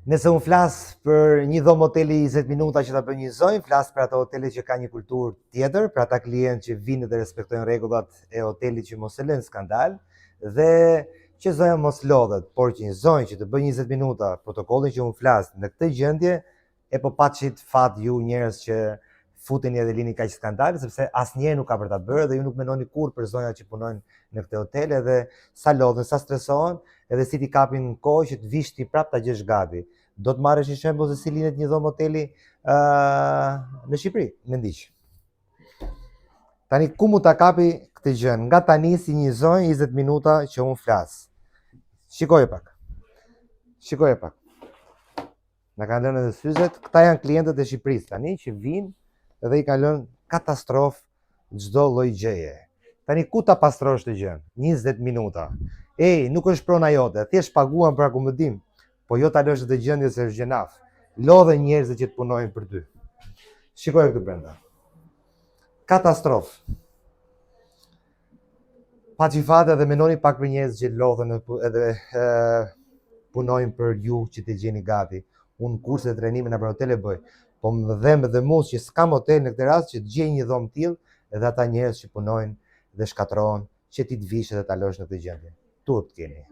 Nëse unë flas për një dhomë hoteli 20 minuta që ta bëj një zonjë, flas për ato hotele që ka një kulturë tjetër, për ata klientë që vinë dhe respektojnë rregullat e hotelit që mos e lënë skandal dhe që zonja mos lodhet, por që një zonjë që të bëj 20 minuta, protokollin që unë flas në këtë gjendje, e po paçit fat ju njerëz që futeni edhe lini kaq skandale, sepse asnjëherë nuk ka për ta bërë dhe ju nuk mendoni kurrë për zonjat që punojnë në këtë hotel, edhe sa lodhen, sa stresohen, edhe si ti kapin kohë që të vish ti prap ta gjesh gati. Do të marrësh një shembull se si linet një dhomë hoteli në Shqipëri, në ndiq. Tani ku mu ta kapi këtë gjë? Nga tani si një zonjë 20 minuta që unë flas. Shikoje pak. Na kanë lënë edhe syzet, këta janë klientët e Shqipërisë tani që vinë dhe i kanë lënë katastrofë çdo lloj gjëje. Tani ku ta pastrosh të gjën? 20 minuta. Nuk është prona jote, thjesht paguam për akomodim, po jo ta lësh të gjendje se është gjenaf. Lodhen njerëzit që të punojnë për ty. Shikoj këtu brenda. Katastrofë. Paçifate dhe mendoni pak për njerëz që lodhen edhe punojnë për ju që të gjeni gati. Unë kurse trajnime në për hotel e bëj, po më dhem dhe mos që s'kam hotel në këtë rast që të gjej një dhomë tillë edhe ata njerëz që punojnë dhe shkatrohen që ti të vish edhe ta lësh në këtë gjendje. Turp keni.